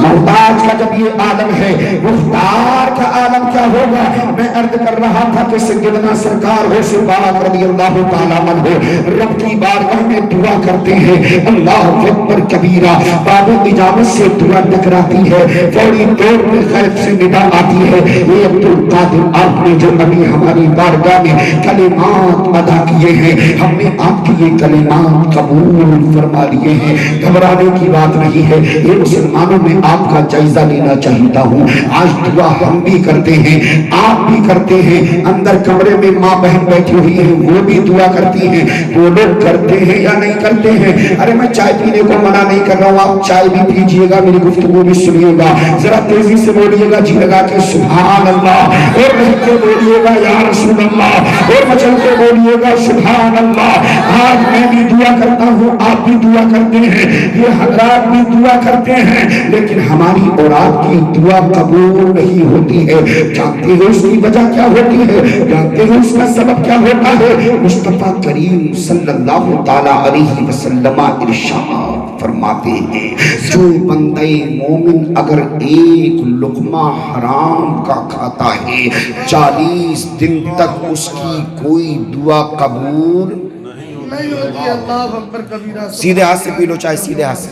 محتاج کا جب یہ عالم ہے، مختار کا عالم کیا ہوگا؟ میں عرض کر رہا تھا کہ سیدنا سرکار ہو پاک رضی اللہ تعالیٰ عنہ رب کی بارگاہ میں دعا کرتے ہیں، اللہ اکبر کبیرہ، باب اجابت سے دعا ٹکراتی ہے، فوری طور پہ غیب سے ندا آتی ہے، یہ عبد القادر آپ نے جو ابھی ہماری بارگاہ میں کلمات ادا کیے ہیں، ہم نے آپ کی یہ کلمات قبول فرما لیے ہیں، گھبرانے کی بات نہیں ہے، یہ مسلمانوں میں آپ کا جائزہ لینا چاہتا ہوں۔ آج دعا ہم بھی کرتے ہیں، آپ بھی کرتے ہیں، اندر کمرے میں ماں بہن بیٹھی ہوئی ہیں وہ بھی دعا کرتی ہیں، وہ لوگ کرتے ہیں یا نہیں کرتے ہیں؟ ارے میں چائے پینے کو منع نہیں کر رہا ہوں، آپ چائے بھی پیجئے گا، میری گفتگو بھی سنیے گا، ذرا تیزی سے بولیے گا جی لگا کے سبحان اللہ، اور بہت کے بولیے گا یا رسول اللہ، اور مچل کے بولیے گا سبحان اللہ۔ آج میں بھی دعا کرتا ہوں، آپ بھی دعا کرتے ہیں، یہ حضرات بھی دعا کرتے ہیں، لیکن ہماری اور آپ کی دعا قبول نہیں ہوتی ہے۔ جانتے ہیں اس کی وجہ کیا ہوتی ہے؟ جانتے ہیں اس کا سبب کیا ہوتا ہے؟ مصطفیٰ کریم صلی اللہ تعالیٰ علیہ وسلم ارشاد فرماتے ہیں، جو بندے مومن اگر ایک لقمہ حرام کا کھاتا ہے 40 دن تک اس کی کوئی دعا قبول نہیں ہوتی۔ اللہ اکبر کبیرہ۔ سیدھے ہاتھ سے پی لو چائے، سیدھے ہاتھ سے۔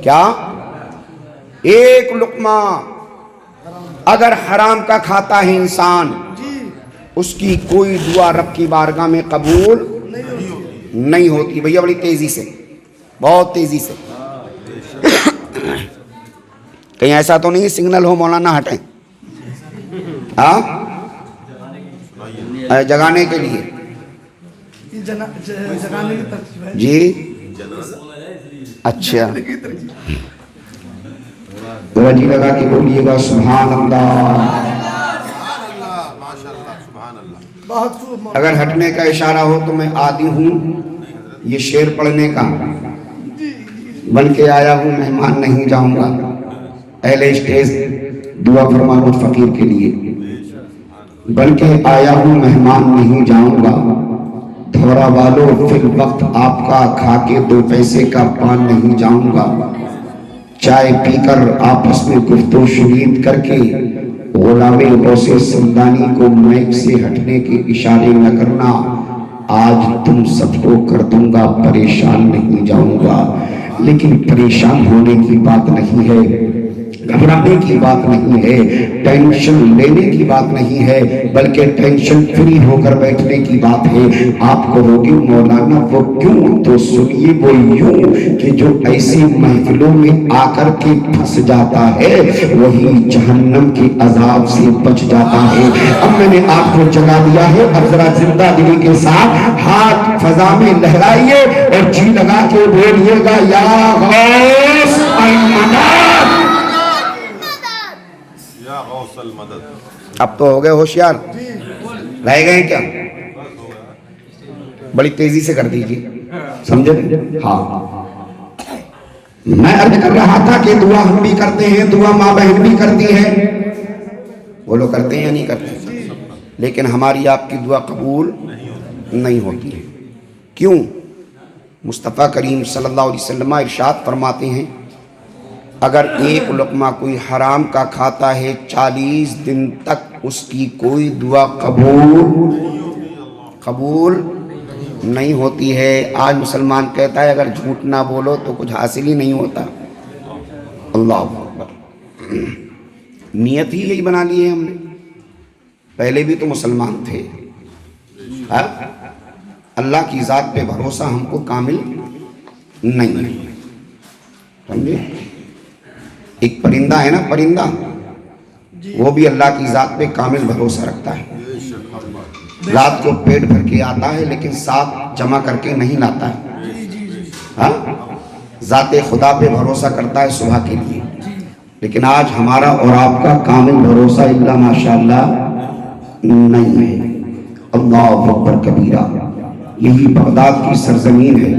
کیا؟ ایک لقمہ اگر حرام کا کھاتا ہے انسان، اس کی کوئی دعا رب کی بارگاہ میں قبول نہیں ہوتی۔ بھیا بڑی تیزی سے، بہت تیزی سے، کہیں ایسا تو نہیں سگنل ہو مولانا ہٹیں، ہاں جگانے کے لیے جی، اچھا جی لگا کے بولیے گا سبحان اللہ۔ اگر ہٹنے کا اشارہ ہو تو میں عادی ہوں یہ شعر پڑھنے کا، بلکہ آیا ہوں مہمان نہیں جاؤں گا۔ اہل اسٹیج دعا فرماؤ فقیر کے لیے، بلکہ آیا ہوں مہمان نہیں جاؤں گا۔ دھورا والو فی الوقت آپ کا کھا کے 2 پیسے کا پان نہیں جاؤں گا۔ چائے پی کر آپس میں گفت و شنید کر کے غلام غوث سمدانی کو مائک سے ہٹنے کے اشارے نہ کرنا، آج تم سب کو کر دوں گا پریشان نہیں جاؤں گا۔ لیکن پریشان ہونے کی بات نہیں ہے، گھبرانے کی بات نہیں ہے، ٹینشن لینے کی بات نہیں ہے، بلکہ ٹینشن فری ہو کر بیٹھنے کی بات ہے۔ آپ کہو گے مولانا وہ کیوں؟ تو سنیے وہ یوں کہ جو ایسی محفلوں میں آ کر کے پھنس جاتا ہے وہی جہنم کے عذاب سے بچ جاتا ہے۔ اب میں نے آپ کو جگا دیا ہے، اب ذرا زندہ دلی کے ساتھ ہاتھ فضا میں لہرائیے اور جی لگا کے بولیے گا یا غوث المدد۔ اب تو ہو گئے ہوشیار، رہ گئے کیا؟ بڑی تیزی سے کر دیجیے، سمجھے؟ ہاں میں عرض کر رہا تھا کہ دعا ہم بھی کرتے ہیں، دعا ماں بہن بھی کرتی ہے، وہ لوگ کرتے ہیں یا نہیں کرتے، لیکن ہماری آپ کی دعا قبول نہیں ہوتی ہے۔ کیوں؟ مصطفیٰ کریم صلی اللہ علیہ وسلم ارشاد فرماتے ہیں اگر ایک لقمہ کوئی حرام کا کھاتا ہے 40 دن تک اس کی کوئی دعا قبول نہیں ہوتی ہے۔ آج مسلمان کہتا ہے اگر جھوٹ نہ بولو تو کچھ حاصل ہی نہیں ہوتا۔ اللہ اکبر، نیت ہی یہی بنا لی ہے ہم نے۔ پہلے بھی تو مسلمان تھے، اللہ کی ذات پہ بھروسہ ہم کو کامل نہیں ہے، سمجھے؟ ایک پرندہ ہے نا، پرندہ، وہ بھی اللہ کی ذات پہ کامل بھروسہ رکھتا ہے۔ رات کو پیٹ بھر کے آتا ہے لیکن ساتھ جمع کر کے نہیں لاتا ہے، ذات خدا پہ بھروسہ کرتا ہے صبح کے لیے۔ لیکن آج ہمارا اور آپ کا کامل بھروسہ اللہ ماشاءاللہ نہیں ہے۔ اللہ اکبر کبیرہ۔ یہی بغداد کی سرزمین ہے،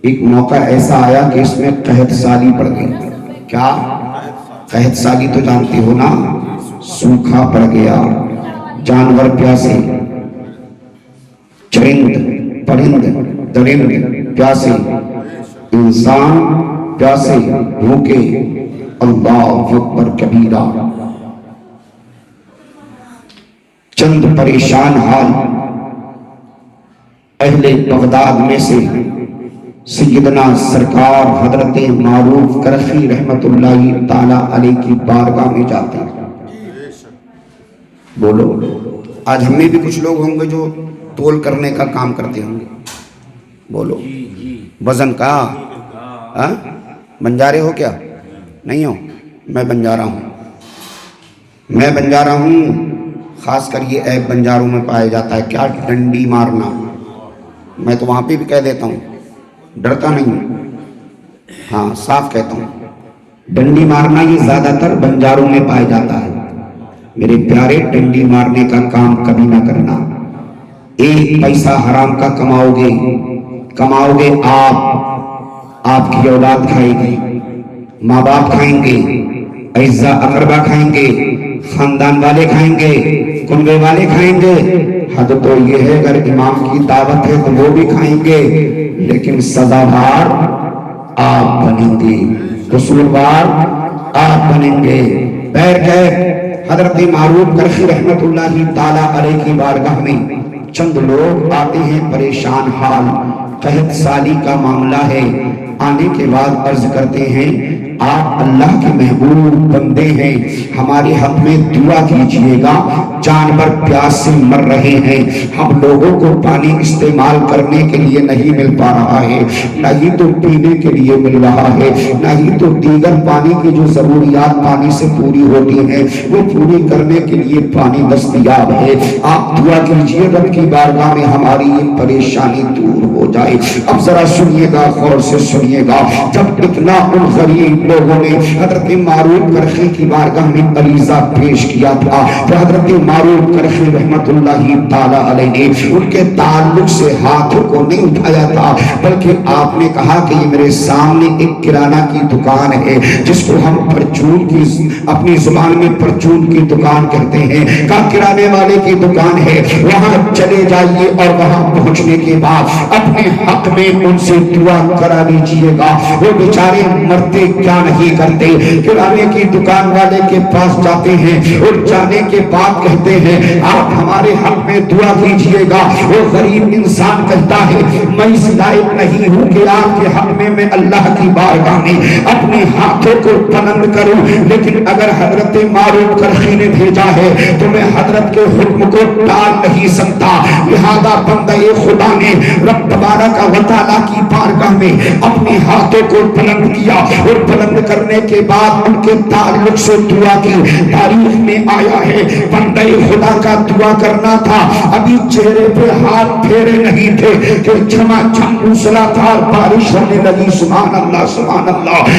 ایک موقع ایسا آیا کہ اس میں قحط سالی پڑ گئی۔ کیا قحط سالی تو جانتے ہو نا، سوکھا پڑ گیا، جانور پیاسے، چرند پرند درند پیاسے، انسان پیاسے بھوکے اللہ اکبر کبیرہ چند پریشان حال اہل بغداد میں سے سیدنا سرکار حضرت معروف کرخی رحمت اللہ تعالی علیہ کی بارگاہ میں جاتے ہیں. بولو آج ہم میں بھی کچھ لوگ ہوں گے جو تول کرنے کا کام کرتے ہوں گے. بولو وزن کا بنجارے ہو کیا؟ نہیں ہو؟ میں بنجارا ہوں. میں بنجارا ہوں. خاص کر یہ عیب بنجاروں میں پایا جاتا ہے کیا؟ ڈنڈی مارنا. میں تو وہاں پہ بھی کہہ دیتا ہوں, ڈرتا نہیں ہوں, ہاں صاف کہتا ہوں. ڈنڈی مارنا یہ زیادہ تر بنجاروں میں پایا جاتا ہے. میرے پیارے ڈنڈی مارنے کا کام کبھی نہ کرنا. ایک پیسہ حرام کا کماؤ گے آپ کی اولاد کھائے گی, ماں باپ کھائیں گے, اعزا اقربا کھائیں گے, خاندان والے کھائیں گے, کنبے والے کھائیں گے. حد تو یہ ہے اگر امام کی دعوت ہے تو وہ بھی کھائیں گے, لیکن سزاوار آپ بنیں گے, قصوروار آپ بنیں گے. حضرت معروف کرخی رحمت اللہ تعالی علیہ کی بارگاہ میں چند لوگ آتے ہیں پریشان حال, قحط سالی کا معاملہ ہے. آنے کے بعد عرض کرتے ہیں آپ اللہ کے محبوب بندے ہیں, ہمارے حق میں دعا کیجئے گا. جانور پیاس سے مر رہے ہیں, ہم لوگوں کو پانی استعمال کرنے کے لیے نہیں مل پا رہا ہے, نہ ہی تو پینے کے لیے مل رہا ہے, نہ ہی تو دیگر پانی کی جو ضروریات پانی سے پوری ہوتی ہیں وہ پوری کرنے کے لیے پانی دستیاب ہے. آپ دعا کیجئے رب کی بارگاہ میں ہماری یہ پریشانی دور ہو جائے. اب ذرا سنیے گا, غور سے سنیے گا. جب اتنا ان غریب لوگوں نے حضرت معروف کرخی کی بارگاہ میں عریضہ پیش کیا تھا تو حضرت معروف کرخی رحمت اللہ تعالی علیہ نے ان کے تعلق سے ہاتھوں کو نہیں اٹھایا تھا, بلکہ آپ نے کہا کہ یہ میرے سامنے ایک کرانہ کی دکان ہے جس کو ہم پرچون کی اپنی زبان میں پرچون کی دکان کہتے ہیں. کہا کرانے والے کی دکان ہے, وہاں چلے جائیے اور وہاں پہنچنے کے بعد اپنے حق میں ان سے دعا کرا لیجئے گا. وہ بیچارے مرتے کیا نہیں کرتے, کرانے کی دکان والے کے پاس جاتے ہیں اور جانے کے بعد کہتے ہیں آپ ہمارے حق میں دعا کیجئے گا. وہ غریب انسان کہتا ہے میں اس لائق نہیں ہوں کہ آپ کے حق میں اللہ کی بارگاہ میں اپنے ہاتھوں کو بلند کروں, لیکن اگر حضرت معروف کرخی نے بھیجا ہے تو میں حضرت کے حکم کو ٹال نہیں سکتا. لہذا بندہ خدا نے رب تبارک و تعالی کی بارگاہ میں اپنے ہاتھوں کو بلند کیا اور بلند کرنے کے بعد ان کے تعلق سے دعا کی. تاریخ میں آیا ہے بندہ خدا کا دعا کرنا تھا, ابھی چہرے پہ ہاتھ پھیرے نہیں تھے کہ چھما موسلادھار بارش ہونے لگی. سبحان اللہ سبحان اللہ.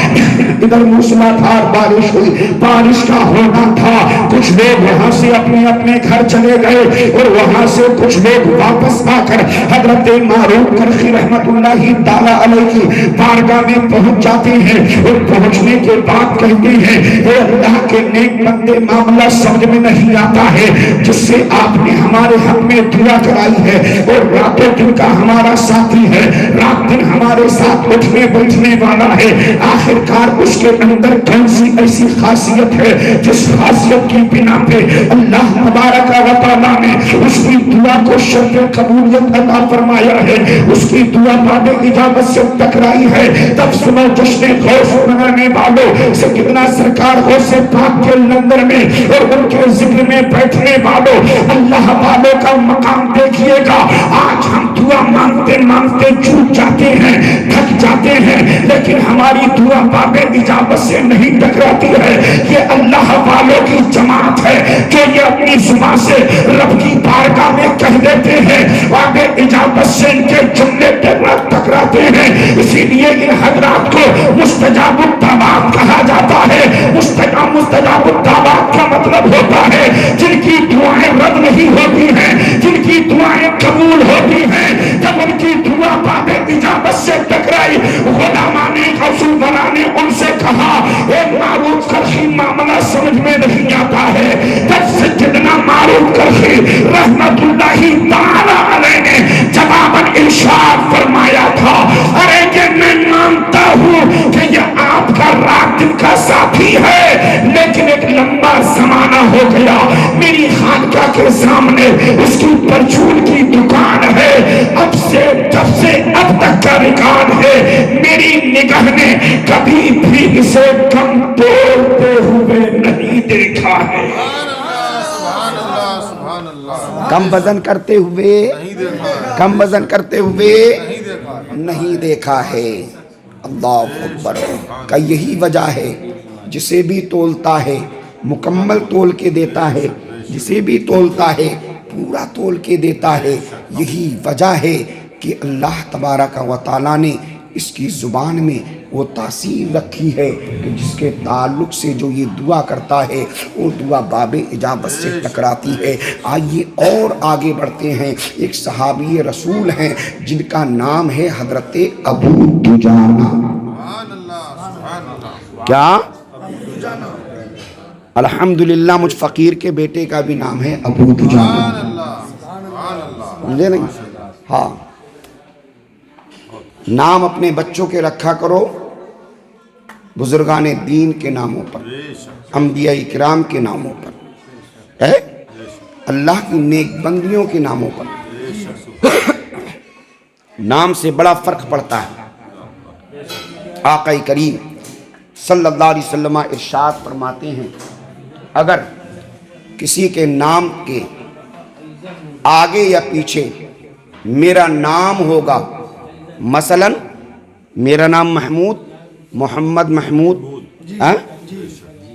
ادھر موسلادھار بارش ہوئی, بارش کا ہونا تھا. کچھ لوگ وہاں سے اپنے اپنے گھر چلے گئے اور وہاں سے کچھ لوگ واپس آ کر حضرت معروف کرخی رحمت اللہ تعالی علیہ کی بارگاہ میں پہنچ جاتے ہیں اور پہنچنے کے بعد کہتے ہیں اے اللہ کے نیک بندے معاملہ سمجھ میں نہیں آتا ہے جس سے آپ نے ہمارے حق میں دعا کرائی ہے اور راتوں دن کا ہمارا ساتھی ہے, رات دن ہمارے ساتھ اٹھنے بیٹھنے والا ہے. آخر کار اس کے اندر کون سی ایسی خاصیت ہے جس خاصیت کی بنا پہ اللہ تبارک و تعالیٰ نے اس کی دعا کو شرط قبولیت عطا فرمایا ہے, اس کی دعا بعد اجابت سے ٹکرائی ہے. تب سنو جشن غوث منانے والوں سے کتنا سرکار غوث پاک کے لنگر میں اور ان کے ذکر میں بیٹھنے والوں اللہ والوں کا مقام دیکھیے گا. آج ہم دعا مانگتے مانگتے چھوٹ جاتے ہیں, تھک جاتے ہیں, لیکن ہماری دعا باب اجابت سے نہیں ٹکراتی ہے. یہ اللہ والوں کی جماعت ہے جو یہ اپنی زبان سے رب کی بارگاہ میں کہہ دیتے ہیں, باب اجابت سے ان کے جملے ٹکراتے ہیں. اسی لیے ان حضرات کو مستجاب الدعوات کہا جاتا ہے. مستجاب الدعوات کا مطلب ہوتا ہے جن کی دعائیں رد نہیں ہوتی ہیں, جن کی دعائیں قبول ہوتی ہیں. جب ان کی دعا باب اجابت سے ٹکرائی, غلامان رسول اللہ نے ان سے کہا اے معروف کرخی معاملہ سمجھ میں نہیں آتا ہے. تب سیدنا معروف کرخی رحمت اللہ تعالی علیہ نے جواباً ارشاد فرمایا تھا ارے کہ میں مانتا ہوں کہ یہ کے سامنے اس کی پرچون کی دکان ہے، اب سے جب سے اب تک کا ریکارڈ ہے، میری نگاہ نے کبھی بھی اسے کم توڑتے ہوئے نہیں دیکھا ہے، کم وزن کرتے ہوئے، کم وزن کرتے ہوئے نہیں دیکھا ہے۔ اللہ اکبر کا یہی وجہ ہے، جسے بھی تولتا ہے مکمل تول کے دیتا ہے، جسے بھی تولتا ہے پورا تول کے دیتا ہے۔ یہی وجہ ہے کہ اللہ تبارک و تعالیٰ نے اس کی زبان میں وہ تاثیر رکھی ہے کہ جس کے تعلق سے جو یہ دعا کرتا ہے وہ دعا باب اجابت سے ٹکراتی ہے۔ آئیے اور آگے بڑھتے ہیں۔ ایک صحابی رسول ہیں جن کا نام ہے حضرت ابو دجانہ۔ کیا؟ الحمدللہ مجھ فقیر کے بیٹے کا بھی نام ہے ابو دجانہ، سمجھے نہیں؟ ہاں، نام اپنے بچوں کے رکھا کرو بزرگان دین کے ناموں پر، انبیاء کرام کے ناموں پر، اللہ کی نیک بندیوں کے ناموں پر۔ نام سے بڑا فرق پڑتا ہے۔ آقا کریم صلی اللہ علیہ وسلم ارشاد فرماتے ہیں، اگر کسی کے نام کے آگے یا پیچھے میرا نام ہوگا، مثلا میرا نام محمود، محمد محمود،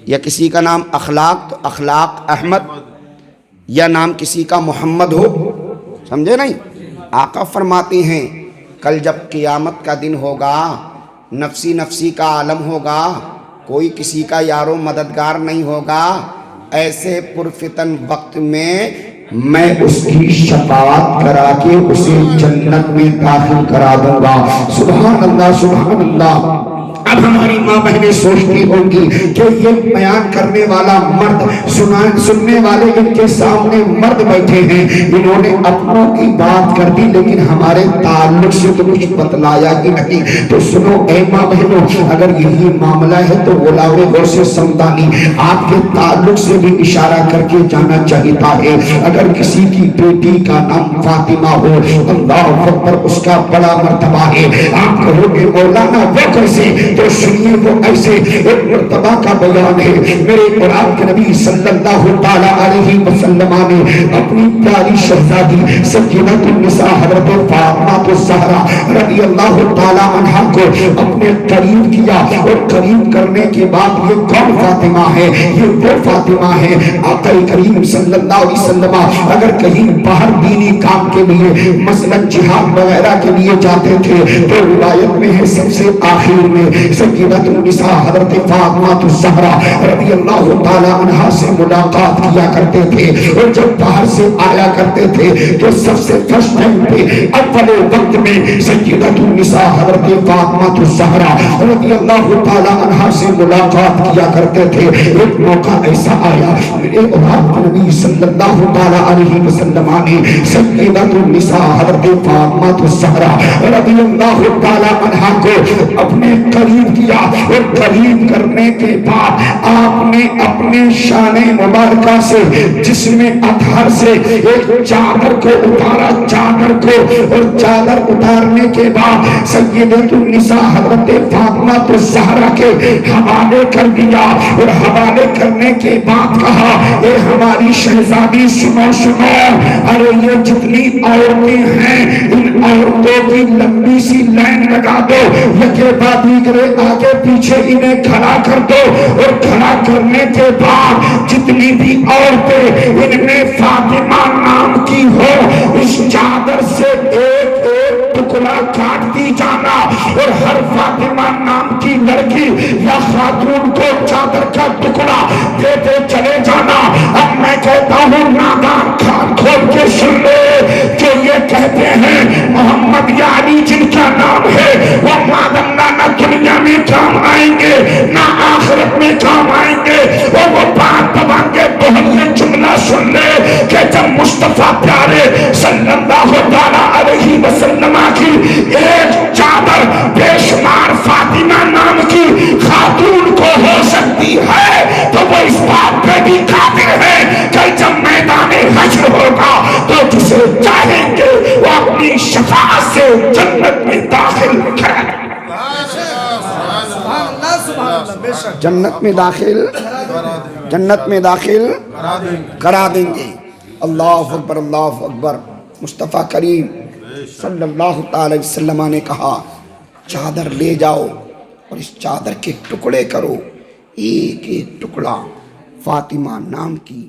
یا کسی کا نام اخلاق تو اخلاق احمد، یا نام کسی کا محمد ہو، سمجھے نہیں؟ آقا فرماتے ہیں کل جب قیامت کا دن ہوگا، نفسی نفسی کا عالم ہوگا، کوئی کسی کا یار و مددگار نہیں ہوگا، ایسے پرفتن وقت میں اس کی شفاعت کرا کے اسے جنت میں داخل کرا دوں گا۔ سبحان اللہ سبحان اللہ۔ اب ہماری ماں بہنیں سوچتی ہوں گی کہ یہ بیان کرنے والا مرد، سننے والے ان کے سامنے مرد بیٹھے ہیں، انہوں نے اپنوں کی بات کر دی لیکن ہمارے تعلق سے تو کچھ بتلایا ہی نہیں۔ تو سنو اے ماں بہنوں، اگر یہی معاملہ ہے تو غلام غور سے سمدانی آپ کے تعلق سے بھی اشارہ کر کے جانا چاہیتا ہے۔ اگر کسی کی بیٹی کا نام فاطمہ ہو، اللہ اکبر، اس کا بڑا مرتبہ ہے۔ آپ کہو گے مولانا وہ کیسے؟ تو سنیے وہ ایسے ایک مرتبہ کا بیان ہے۔ میرے قرآن کے نبی صلی اللہ تعالیٰ علیہ وسلم نے اپنی پیاری شہزادی سیدۃ النساء حضرت فاطمہ الزہرا رضی اللہ تعالیٰ عنہا کو اپنے قریب کیا، اور قریب کرنے کے بعد یہ کون فاطمہ ہے؟ یہ وہ فاطمہ ہے آقا کریم صلی اللہ علیہ وسلم اگر کہیں باہر دینی کام کے لیے مثلا جہاد وغیرہ کے لیے جاتے تھے تو روایت میں ہے سب سے آخر میں سیدۃ النساء حضرت فاطمہ الزہرا رضی اللہ تعالی عنہا سے ملاقات کیا کرتے تھے، اور جب باہر سے آیا کرتے تھے تو سب سے فرسٹ ٹائم پہ اول وقت میں سیدۃ النساء حضرت فاطمہ الزہرا رضی اللہ تعالی عنہا سے ملاقات کیا کرتے تھے۔ ایک موقع ایسا آیا، میرے آپ نبی صلی اللہ تعالی علیہ وسلم نے سیدۃ النساء حضرت فاطمہ الزہرا رضی اللہ تعالی عنہا کو اپنے قریب کیا، اور قریب کرنے کے بعد آپ نے اپنے شان مبارکہ سے جسم اطہر سے ایک چادر کو اتارا، چادر کو، اور چادر اتارنے کے بعد سیدۃ النساء حضرت فاطمہ الزہرا کے حوالے کر دیا، اور حوالے کرنے کے بعد کہا اے ہماری شہزادی سنو سنو، ارے یہ جتنی عورتیں ہیں ان عورتوں کی لمبی سی لائن لگا دو، یکے بعد دیگرے آگے پیچھے انہیں کھڑا کر دو، اور کھڑا کرنے کے بعد جتنی بھی عورتیں ان میں فاطمہ نام کی ہو اس چادر سے ایک ایک ٹکڑا کاٹتی جانا، اور ہر فاطمہ نام کی لڑکی یا خاتون کو چادر کا ٹکڑا دیتے چلے جانا۔ اب میں کہتا ہوں نادان کھان کھول کے سن لے، جو یہ کہتے ہیں محمد یا علی جن کا نام ہے وہ مادمنا نہ دنیا میں کام آئیں گے نہ آخرت میں کام آئیں گے، وہ بات دبان کے بہت جملہ سن لے کہ جب مصطفیٰ پیارے صلی اللہ علیہ وسلم کی ایک چادر بے شمار فاطمہ نام کی خاتون کو ہو سکتی ہے تو وہ اس بات پہ بھی قادر ہے کہ جب میدان حشر گے وہ اپنی شفاعت سے جنت میں داخل کریں گے. جنت میں داخل کرا دیں گے. اللہ اکبر اللہ اکبر. مصطفیٰ کریم صلی اللہ تعالی وسلم نے کہا چادر لے جاؤ اور اس چادر کے ٹکڑے کرو. ایک ایک ٹکڑا فاطمہ نام کی